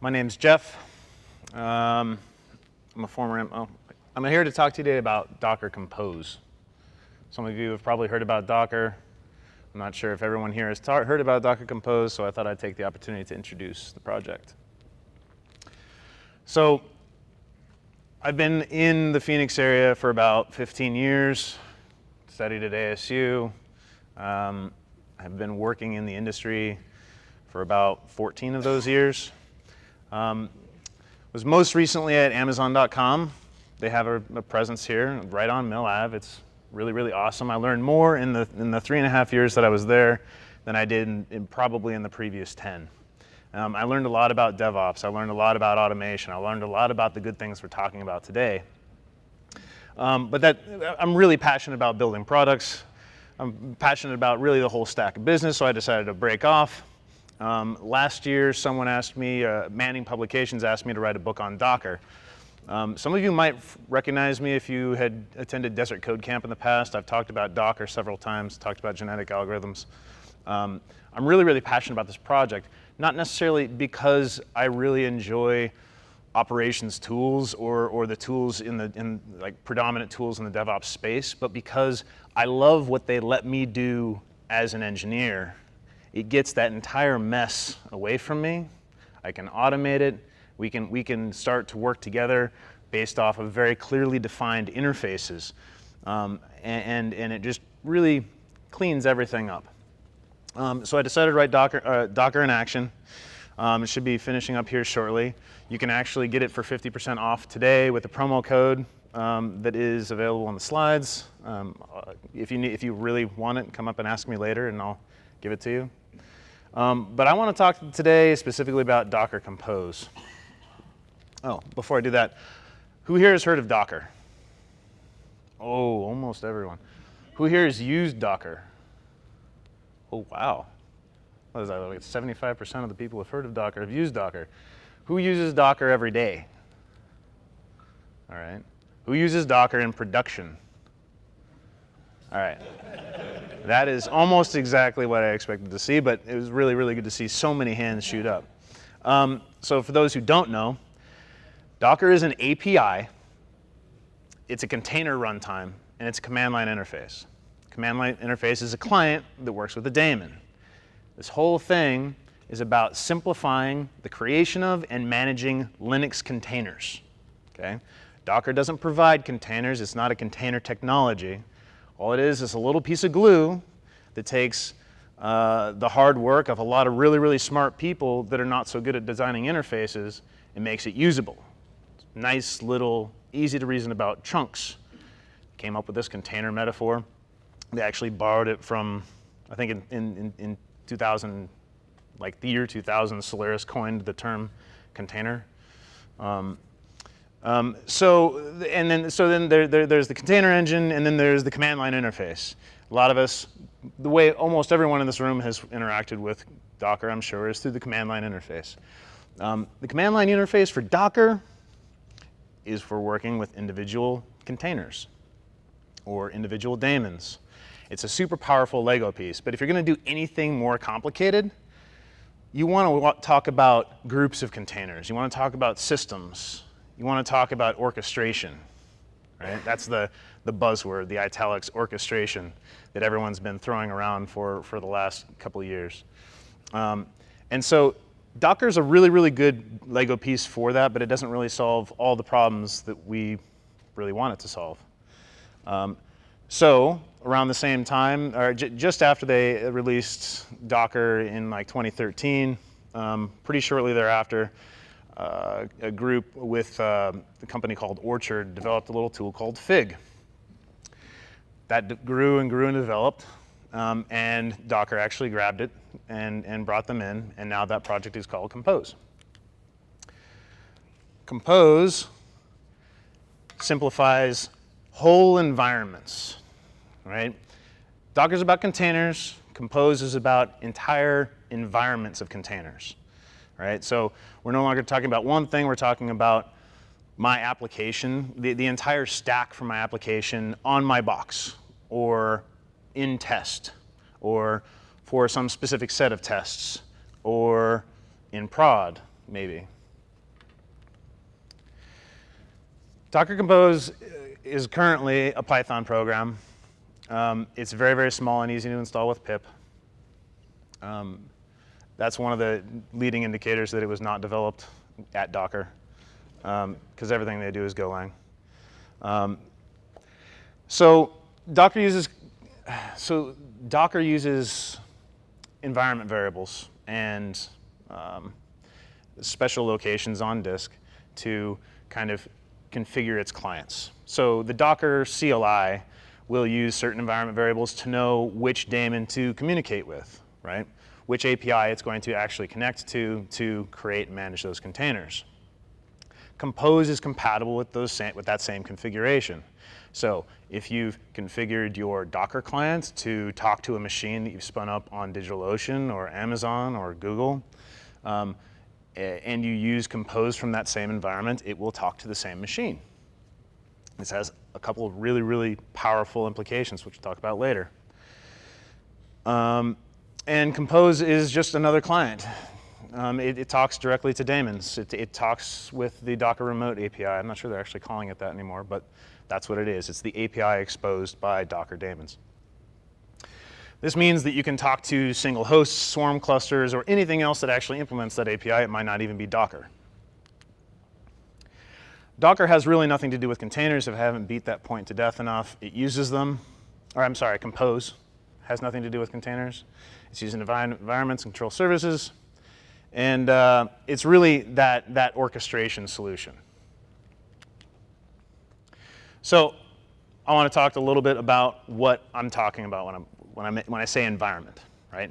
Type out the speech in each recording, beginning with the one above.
My name's Jeff. I'm here to talk to you today about Docker Compose. Some of you have probably heard about Docker. I'm not sure if everyone here has heard about Docker Compose, so I thought I'd take the opportunity to introduce the project. So I've been in the Phoenix area for about 15 years, studied at ASU. I've been working in the industry for about 14 of those years. Was most recently at Amazon.com. They have a presence here right on Mill Ave. It's really, really awesome. I learned more in the 3.5 years that I was there than I did probably in the previous 10. I learned a lot about DevOps. I learned a lot about automation. I learned a lot about the good things we're talking about today. But I'm really passionate about building products. I'm passionate about really the whole stack of business, so I decided to break off. Last year, someone asked me, Manning Publications asked me to write a book on Docker. Some of you might recognize me if you had attended Desert Code Camp in the past. I've talked about Docker several times, talked about genetic algorithms. I'm really, really passionate about this project, not necessarily because I really enjoy operations tools or the tools like predominant tools in the DevOps space, but because I love what they let me do as an engineer. It gets that entire mess away from me. I can automate it. We can start to work together based off of very clearly defined interfaces, and it just really cleans everything up. So I decided to write Docker in Action. It should be finishing up here shortly. You can actually get it for 50% off today with a promo code that is available on the slides. If you really want it, come up and ask me later, and I'll give it to you. But I want to talk today specifically about Docker Compose. Oh, before I do that, who here has heard of Docker? Oh, almost everyone. Who here has used Docker? Oh, wow. What is that, like 75% of the people who have heard of Docker have used Docker. Who uses Docker every day? All right. Who uses Docker in production? All right. That is almost exactly what I expected to see, but it was really, really good to see so many hands shoot up. So for those who don't know, Docker is an API. It's a container runtime, and it's a command line interface. Command line interface is a client that works with a daemon. This whole thing is about simplifying the creation of and managing Linux containers. Okay? Docker doesn't provide containers. It's not a container technology. All it is a little piece of glue that takes the hard work of a lot of really, really smart people that are not so good at designing interfaces and makes it usable. Nice little, easy to reason about chunks. Came up with this container metaphor. They actually borrowed it from, I think in 2000, like the year 2000, Solaris coined the term container. So then there's the container engine, and then there's the command line interface. A lot of us, the way almost everyone in this room has interacted with Docker, I'm sure, is through the command line interface. The command line interface for Docker is for working with individual containers or individual daemons. It's a super powerful Lego piece, but if you're going to do anything more complicated, you want to talk about groups of containers. You want to talk about systems. You want to talk about orchestration, right? That's the buzzword, the italics orchestration that everyone's been throwing around for the last couple of years. And so Docker's a really, really good Lego piece for that, but it doesn't really solve all the problems that we really want it to solve. So around the same time, or just after they released Docker in like 2013, pretty shortly thereafter, a group with a company called Orchard developed a little tool called Fig. That grew and grew and developed, and Docker actually grabbed it and brought them in, and now that project is called Compose. Compose simplifies whole environments, right? Docker's about containers. Compose is about entire environments of containers, right? So we're no longer talking about one thing. We're talking about my application, the entire stack for my application on my box, or in test, or for some specific set of tests, or in prod, maybe. Docker Compose is currently a Python program. It's very, very small and easy to install with pip. That's one of the leading indicators that it was not developed at Docker, because everything they do is Golang. So Docker uses environment variables and special locations on disk to kind of configure its clients. So the Docker CLI will use certain environment variables to know which daemon to communicate with, right? Which API it's going to actually connect to create and manage those containers. Compose is compatible with that same configuration. So if you've configured your Docker client to talk to a machine that you've spun up on DigitalOcean or Amazon or Google, and you use Compose from that same environment, it will talk to the same machine. This has a couple of really, really powerful implications, which we'll talk about later. And Compose is just another client. It talks directly to daemons. It talks with the Docker Remote API. I'm not sure they're actually calling it that anymore, but that's what it is. It's the API exposed by Docker daemons. This means that you can talk to single hosts, swarm clusters, or anything else that actually implements that API. It might not even be Docker. Docker has really nothing to do with containers. If I haven't beat that point to death enough, it uses them. Or I'm sorry, Compose has nothing to do with containers. It's using environments and control services. And it's really that orchestration solution. So I want to talk a little bit about what I'm talking about when I say environment, right?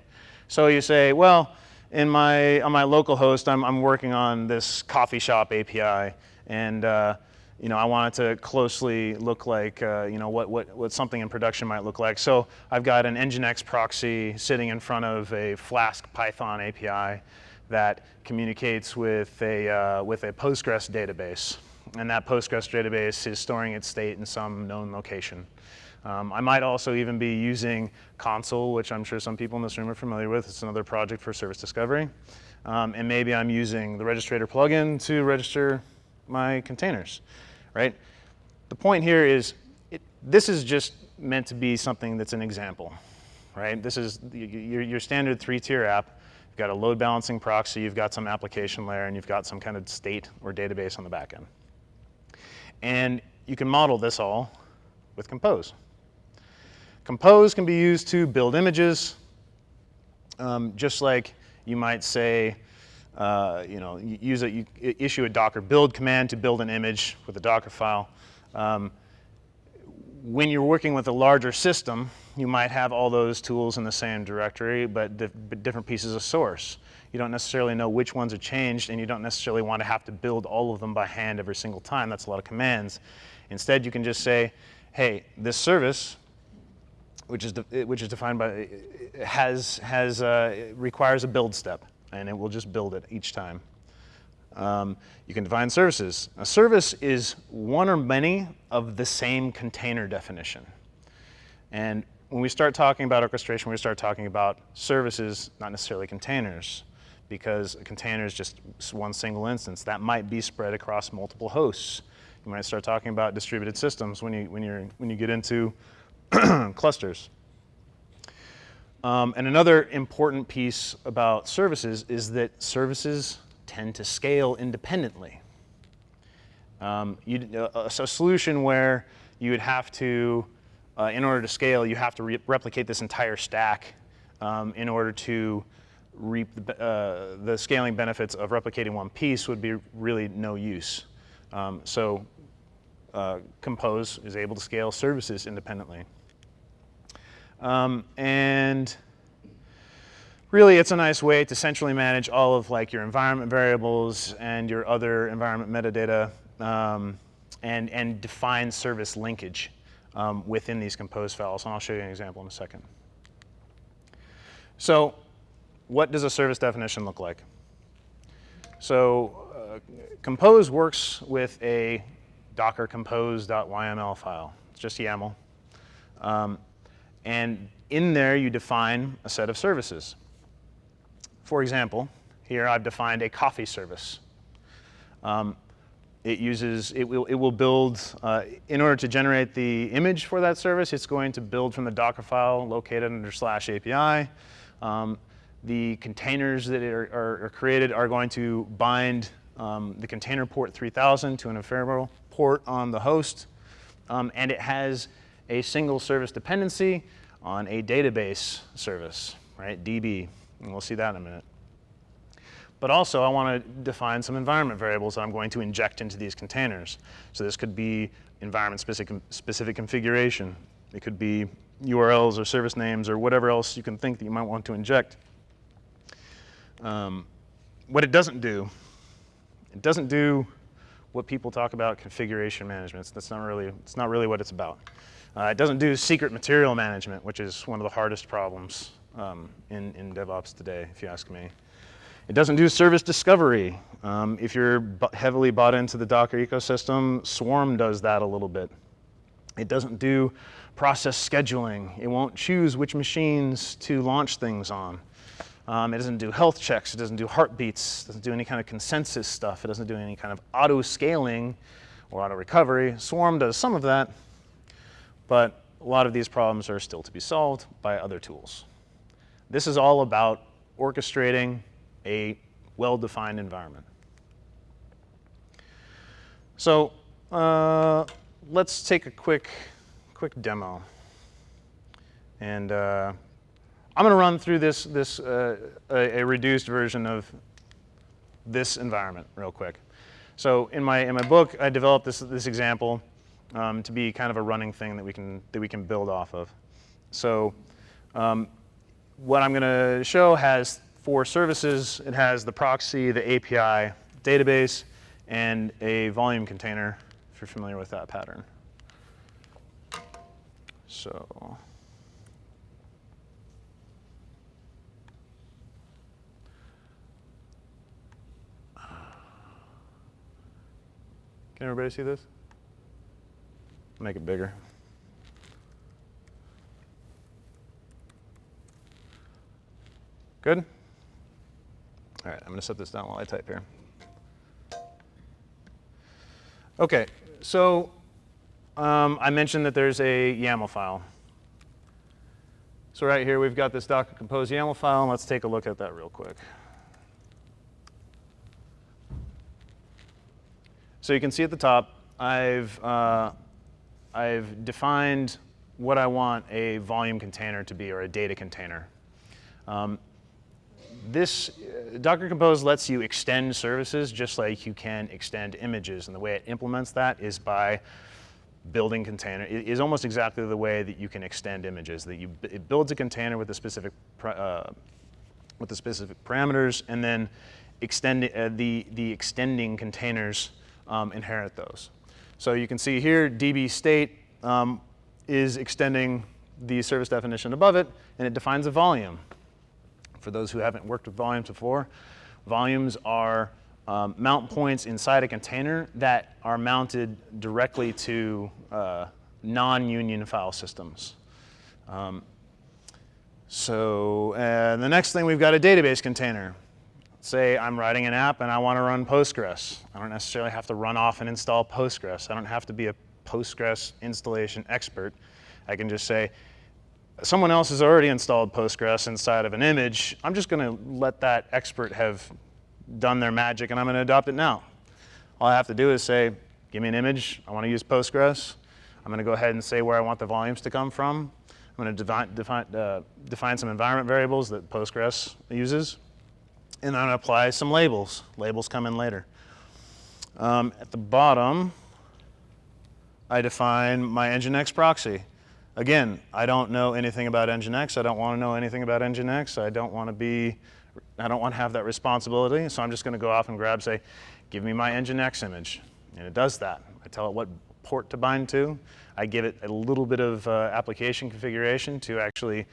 So you say, well, on my local host, I'm working on this coffee shop API, and I want it to closely look like what something in production might look like. So I've got an Nginx proxy sitting in front of a Flask Python API that communicates with a Postgres database, and that Postgres database is storing its state in some known location. I might also even be using Consul, which I'm sure some people in this room are familiar with. It's another project for service discovery. And maybe I'm using the registrator plugin to register my containers, right? The point here is this is just meant to be something that's an example, right? This is your standard 3-tier app. You've got a load balancing proxy, you've got some application layer, and you've got some kind of state or database on the back end. And you can model this all with Compose. Compose can be used to build images, just like you might say, you issue a Docker build command to build an image with a Docker file. When you're working with a larger system, you might have all those tools in the same directory, but different pieces of source. You don't necessarily know which ones are changed, and you don't necessarily want to have to build all of them by hand every single time. That's a lot of commands. Instead, you can just say, hey, this service, which is defined by, requires a build step, and it will just build it each time. You can define services. A service is one or many of the same container definition. And when we start talking about orchestration, we start talking about services, not necessarily containers, because a container is just one single instance. That might be spread across multiple hosts. You might start talking about distributed systems when you get into clusters. And another important piece about services is that services tend to scale independently. A solution where you would have to, in order to scale, you have to replicate this entire stack in order to reap the scaling benefits of replicating one piece would be really no use. So Compose is able to scale services independently. And really, it's a nice way to centrally manage all of your environment variables and your other environment metadata, and define service linkage within these Compose files. And I'll show you an example in a second. So what does a service definition look like? So Compose works with a docker compose.yml file. It's just YAML. And in there, you define a set of services. For example, here I've defined a coffee service. It will build, in order to generate the image for that service, it's going to build from the Docker file located under /API. The containers that are created are going to bind the container port 3000 to an ephemeral port on the host. And it has a single service dependency on a database service, right, DB. And we'll see that in a minute. But also, I want to define some environment variables that I'm going to inject into these containers. So this could be environment-specific configuration. It could be URLs or service names or whatever else you can think that you might want to inject. What it doesn't do what people talk about configuration management. It's not really what it's about. It doesn't do secret material management, which is one of the hardest problems in DevOps today, if you ask me. It doesn't do service discovery. If you're heavily bought into the Docker ecosystem, Swarm does that a little bit. It doesn't do process scheduling. It won't choose which machines to launch things on. It doesn't do health checks. It doesn't do heartbeats. It doesn't do any kind of consensus stuff. It doesn't do any kind of auto scaling or auto recovery. Swarm does some of that, but a lot of these problems are still to be solved by other tools. This is all about orchestrating a well-defined environment. So let's take a quick demo. And I'm going to run through a reduced version of this environment real quick. So in my book, I developed this example to be kind of a running thing that we can build off of. So what I'm going to show has 4 services. It has the proxy, the API, database, and a volume container, if you're familiar with that pattern. So can everybody see this? Make it bigger. Good? All right, I'm going to set this down while I type here. OK, so I mentioned that there's a YAML file. So right here, we've got this Docker Compose YAML file, and let's take a look at that real quick. So you can see at the top, I've defined what I want a volume container to be, or a data container. This Docker Compose lets you extend services just like you can extend images, and the way it implements that is by building container. It is almost exactly the way that you can extend images. It builds a container with the specific parameters, and then the extending containers inherit those. So you can see here, DB state is extending the service definition above it, and it defines a volume. For those who haven't worked with volumes before, volumes are mount points inside a container that are mounted directly to non-union file systems. The next thing, we've got a database container. Say I'm writing an app and I want to run Postgres. I don't necessarily have to run off and install Postgres. I don't have to be a Postgres installation expert. I can just say, someone else has already installed Postgres inside of an image. I'm just going to let that expert have done their magic, and I'm going to adopt it now. All I have to do is say, give me an image. I want to use Postgres. I'm going to go ahead and say where I want the volumes to come from. I'm going to define some environment variables that Postgres uses. And I'm going to apply some labels. Labels come in later. At the bottom, I define my Nginx proxy. Again, I don't know anything about Nginx. I don't want to know anything about Nginx. I don't want to have that responsibility. So I'm just going to go off and say, give me my Nginx image. And it does that. I tell it what port to bind to. I give it a little bit of application configuration to actually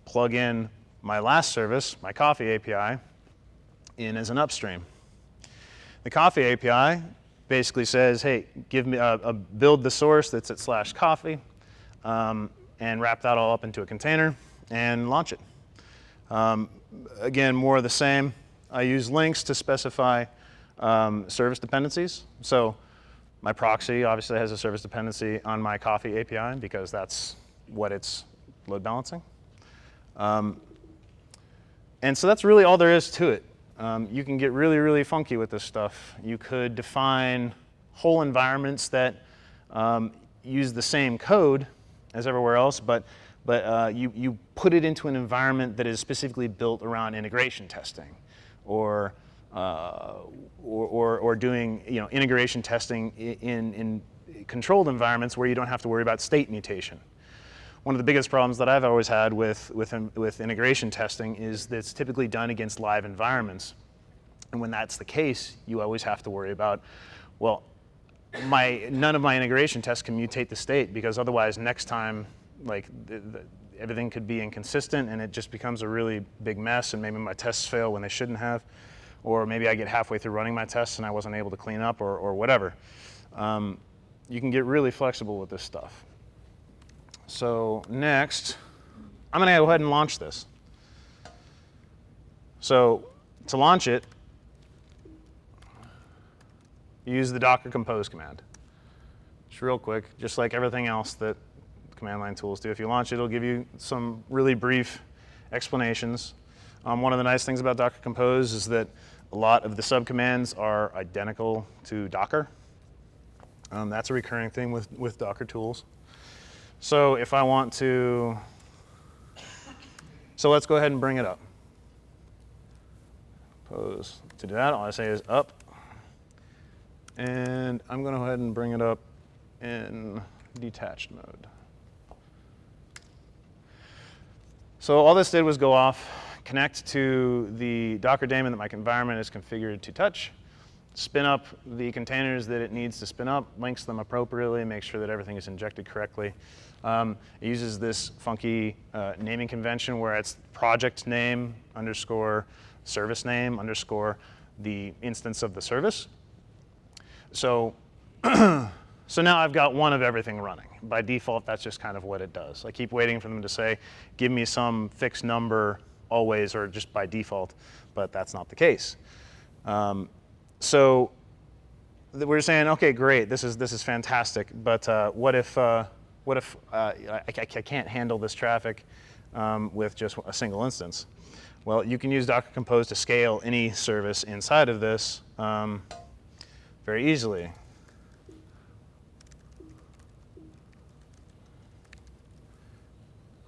plug in my last service, my Coffee API, in as an upstream. The Coffee API basically says, hey, give me build the source that's at /coffee. And wrap that all up into a container and launch it. Again, more of the same. I use links to specify service dependencies. So My proxy obviously has a service dependency on my coffee API because that's what it's load balancing. And so that's really all there is to it. You can get really, really funky with this stuff. You could define whole environments that use the same code as everywhere else, but you put it into an environment that is specifically built around integration testing, or doing integration testing in controlled environments where you don't have to worry about state mutation. One of the biggest problems that I've always had with integration testing is that it's typically done against live environments. And when that's the case, you always have to worry about, well, none of my integration tests can mutate the state, because otherwise next time, like, everything could be inconsistent and it just becomes a really big mess, and maybe my tests fail when they shouldn't have, or maybe I get halfway through running my tests and I wasn't able to clean up, or whatever. You can get really flexible with this stuff. So next, I'm going to go ahead and launch this. So to launch it, use the Docker compose command. Just real quick, just like everything else that command line tools do. If you launch it, it'll give you some really brief explanations. One of the nice things about Docker compose is that a lot of the subcommands are identical to Docker. That's a recurring thing with Docker tools. So if I want to, so let's go ahead and bring it up. Compose. To do that, all I say is up. And I'm going to go ahead and bring it up in detached mode. So all this did was go off, connect to the Docker daemon that my environment is configured to touch, spin up the containers that it needs to spin up, links them appropriately, make sure that everything is injected correctly. It uses this funky naming convention where it's project name underscore service name underscore the instance of the service. So, so now I've got one of everything running. By default, that's just kind of what it does. I keep waiting for them to say, give me some fixed number always, or just by default, but that's not the case. So we're saying, okay, great, this is fantastic, but what if I can't handle this traffic with just a single instance? Well, you can use Docker Compose to scale any service inside of this very easily.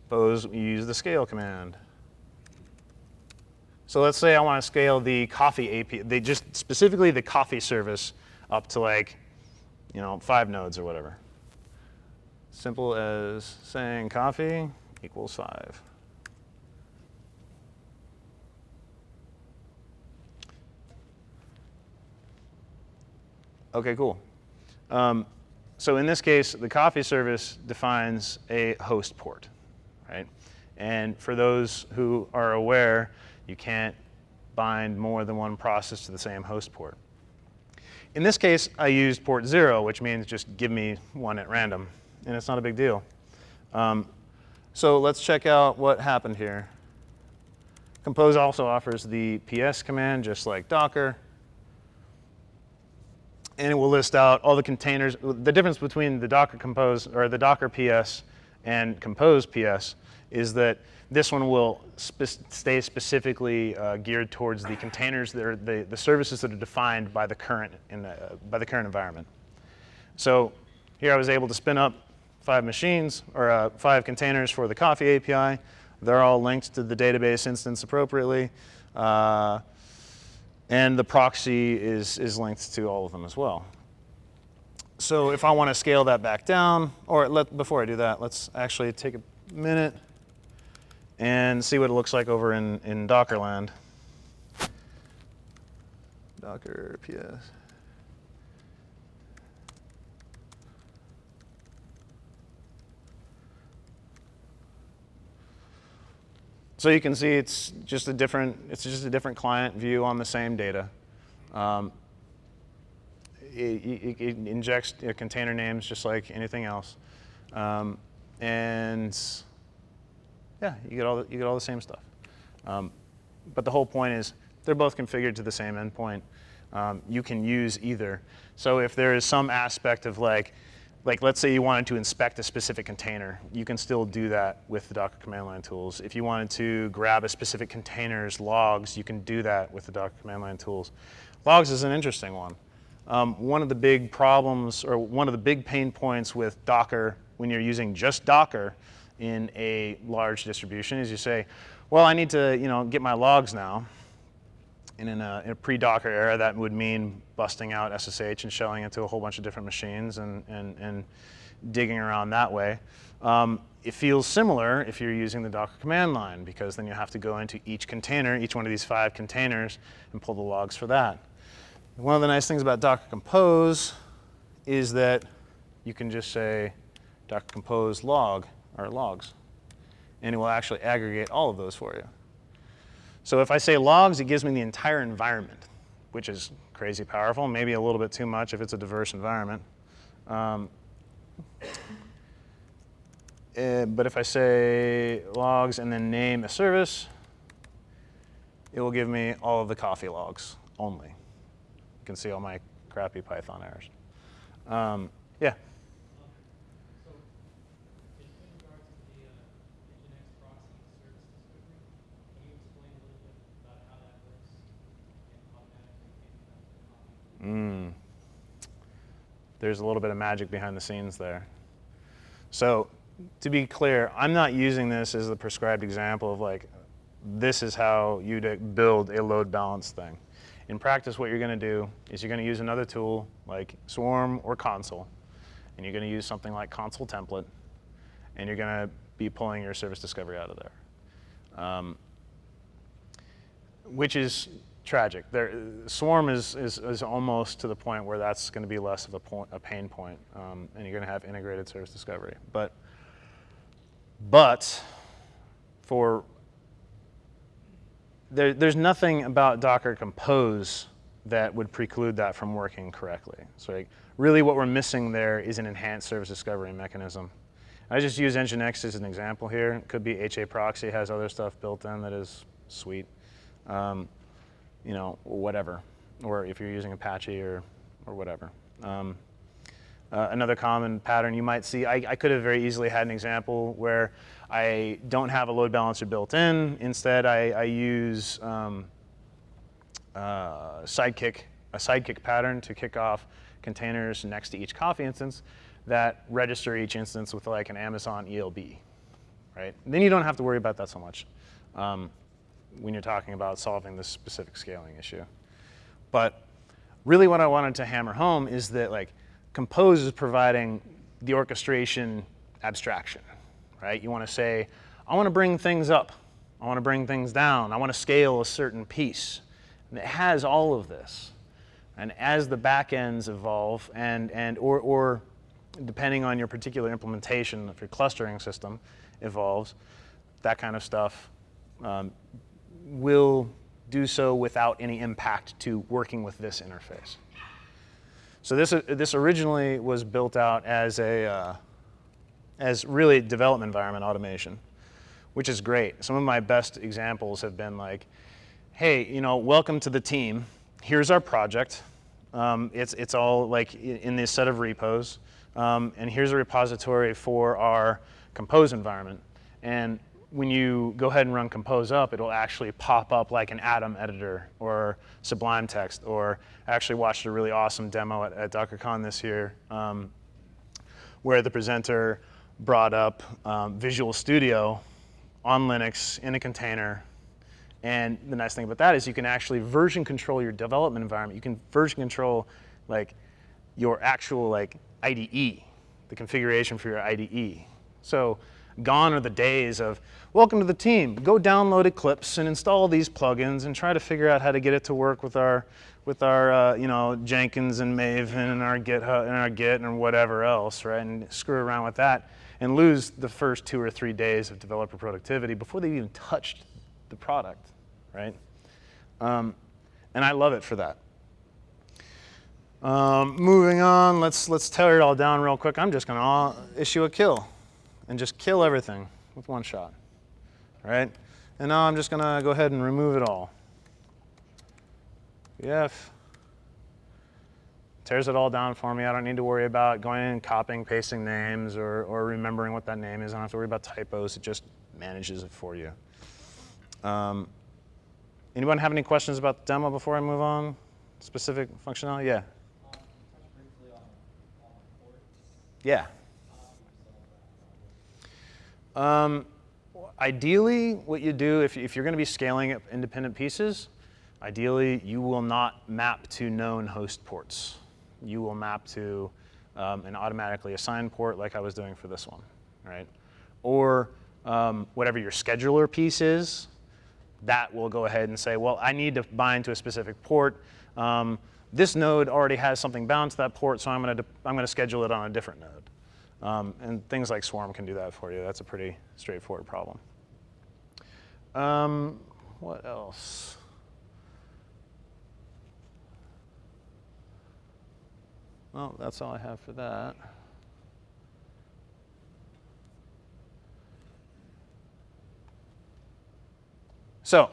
Suppose we use the scale command. So let's say I want to scale the coffee API, just specifically the coffee service up to, like, 5 nodes or whatever. Simple as saying coffee equals 5. Okay, cool. So in this case, the coffee service defines a host port, right? And for those who are aware, you can't bind more than one process to the same host port. In this case, I used port 0, which means just give me one at random, and it's not a big deal. So let's check out what happened here. Compose also offers the ps command, just like Docker. And it will list out all the containers. The difference between the Docker Compose, or the Docker PS and Compose PS, is that this one will stay specifically geared towards the containers that are the services that are defined by the current environment. So here I was able to spin up 5 machines, or 5 containers for the coffee API. They're all linked to the database instance appropriately. And the proxy is linked to all of them as well. So if I want to scale that back down, or before I do that, let's actually take a minute and see what it looks like over in Docker land. Docker PS. So you can see it's just a different client view on the same data. It injects container names just like anything else, and yeah, you get all the same stuff. But the whole point is they're both configured to the same endpoint. You can use either. So if there is some aspect of like let's say you wanted to inspect a specific container, you can still do that with the Docker command line tools. If you wanted to grab a specific container's logs, you can do that with the Docker command line tools. Logs is an interesting one. One of the big problems, or one of the big pain points with Docker when you're using just Docker in a large distribution is you say, well, I need to get my logs now. And in a pre-Docker era, that would mean busting out SSH and shelling it to a whole bunch of different machines and digging around that way. It feels similar if you're using the Docker command line, because then you have to go into each container, each one of these 5 containers, and pull the logs for that. One of the nice things about Docker Compose is that you can just say Docker Compose log, or logs, and it will actually aggregate all of those for you. So if I say logs, it gives me the entire environment, which is crazy powerful, maybe a little bit too much if it's a diverse environment. But if I say logs and then name a service, it will give me all of the coffee logs only. You can see all my crappy Python errors. Yeah? So in regards to the Nginx proxy service discovery, can you explain a little bit about how that works and automatically taking that copy? There's a little bit of magic behind the scenes there. So to be clear, I'm not using this as the prescribed example of like, this is how you build a load balance thing. In practice, what you're going to do is you're going to use another tool like Swarm or Console, and you're going to use something like Console template, and you're going to be pulling your service discovery out of there, which is tragic. Swarm is almost to the point where that's going to be less of a pain point, and you're going to have integrated service discovery. But there's nothing about Docker Compose that would preclude that from working correctly. So really what we're missing there is an enhanced service discovery mechanism. I just use Nginx as an example here. It could be HA proxy, has other stuff built in that is sweet, whatever. Or if you're using Apache or whatever. Another common pattern you might see, I could have very easily had an example where I don't have a load balancer built in. Instead, I use a sidekick pattern to kick off containers next to each coffee instance that register each instance with like an Amazon ELB, right? And then you don't have to worry about that so much when you're talking about solving this specific scaling issue. But really what I wanted to hammer home is that like Compose is providing the orchestration abstraction, right? You want to say, I want to bring things up. I want to bring things down. I want to scale a certain piece. And it has all of this. And as the backends evolve, or depending on your particular implementation of your clustering system evolves, that kind of stuff will do so without any impact to working with this interface. So this originally was built out as really development environment automation, which is great. Some of my best examples have been like, hey, welcome to the team. Here's our project. It's all like in this set of repos, and here's a repository for our Compose environment. And when you go ahead and run Compose up, it'll actually pop up like an Atom editor or Sublime Text. Or I actually watched a really awesome demo at DockerCon this year where the presenter brought up Visual Studio on Linux in a container. And the nice thing about that is you can actually version control your development environment. You can version control like your actual like IDE, the configuration for your IDE. So gone are the days of, welcome to the team, go download Eclipse and install these plugins and try to figure out how to get it to work with our Jenkins and Maven and our GitHub and our Git and whatever else, right? And screw around with that and lose the first 2 or 3 days of developer productivity before they even touched the product, right? And I love it for that. Moving on, let's tear it all down real quick. I'm just gonna issue a kill and just kill everything with one shot, right? And now I'm just gonna go ahead and remove it all. F tears it all down for me. I don't need to worry about going in and copying, pasting names, or remembering what that name is. I don't have to worry about typos. It just manages it for you. Anyone have any questions about the demo before I move on? Specific functionality? Yeah. You touched briefly on the ports. Yeah. How do you solve that problem? Ideally, what you do, if you're going to be scaling up independent pieces, ideally you will not map to known host ports. You will map to an automatically assigned port like I was doing for this one, right? Or whatever your scheduler piece is, that will go ahead and say, well, I need to bind to a specific port. This node already has something bound to that port, so I'm going to schedule it on a different node. And things like Swarm can do that for you. That's a pretty straightforward problem. What else? Well, that's all I have for that. So,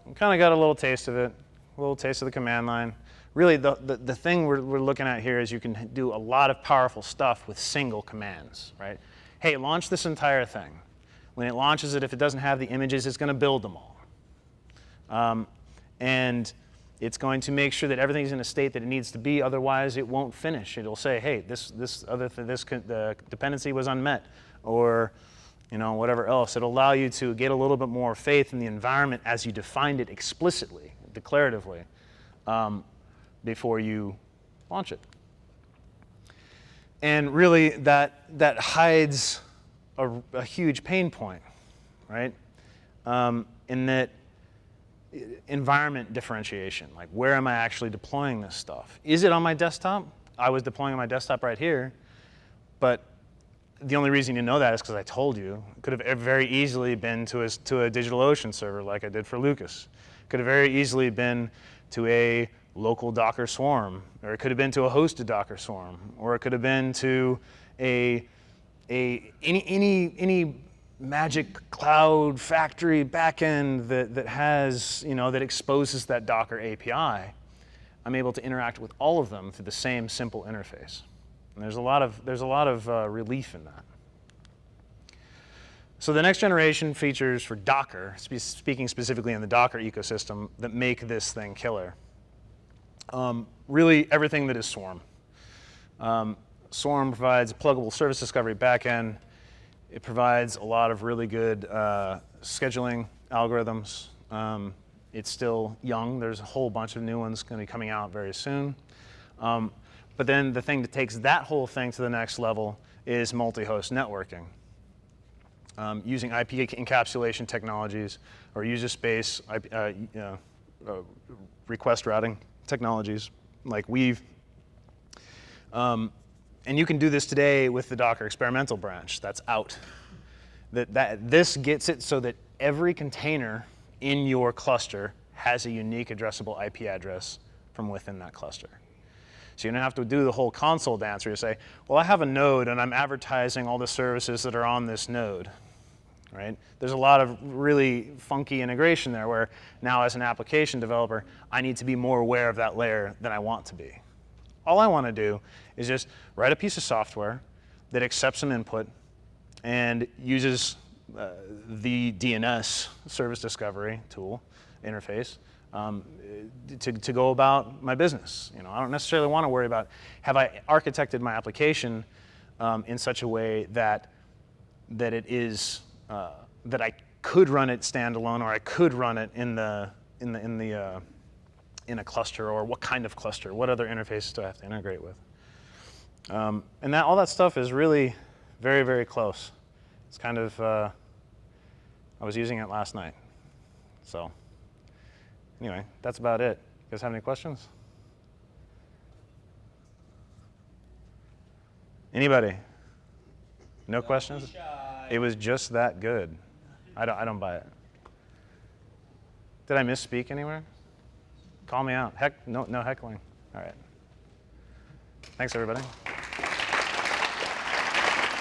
we kind of got a little taste of it, a little taste of the command line. Really, the thing we're looking at here is you can do a lot of powerful stuff with single commands, right? Hey, launch this entire thing. When it launches it, if it doesn't have the images, it's going to build them all. And it's going to make sure that everything's in a state that it needs to be, otherwise it won't finish. It'll say, hey, the dependency was unmet, or whatever else. It'll allow you to get a little bit more faith in the environment as you defined it explicitly, declaratively, before you launch it. And really, that hides a huge pain point, right? In that environment differentiation, like where am I actually deploying this stuff? Is it on my desktop? I was deploying on my desktop right here, but the only reason you know that is because I told you. It could have very easily been to a DigitalOcean server like I did for Lucas. It could have very easily been to a local Docker Swarm, or it could have been to a hosted Docker Swarm, or it could have been to any magic cloud factory backend that has, that exposes that Docker API. I'm able to interact with all of them through the same simple interface. And there's a lot of relief in that. So the next generation features for Docker, speaking specifically in the Docker ecosystem, that make this thing killer. Really everything that is Swarm. Swarm provides a pluggable service discovery backend. It provides a lot of really good scheduling algorithms. It's still young. There's a whole bunch of new ones going to be coming out very soon. But then the thing that takes that whole thing to the next level is multi-host networking. Using IP encapsulation technologies or user space request routing technologies like Weave. And you can do this today with the Docker experimental branch that's out. This gets it so that every container in your cluster has a unique addressable IP address from within that cluster. So you don't have to do the whole console dance where you say, well, I have a node and I'm advertising all the services that are on this node, right? There's a lot of really funky integration there where now as an application developer, I need to be more aware of that layer than I want to be. All I want to do is just write a piece of software that accepts some input and uses the DNS service discovery tool interface to go about my business. I don't necessarily want to worry about, have I architected my application in such a way that it is that I could run it standalone, or I could run it in a cluster, or what kind of cluster? What other interfaces do I have to integrate with? And all that stuff is really very, very close. It's kind of, I was using it last night. So anyway, that's about it. You guys have any questions? Anybody? No questions? It was just that good. I don't buy it. Did I misspeak anywhere? Call me out. No heckling. All right. Thanks, everybody.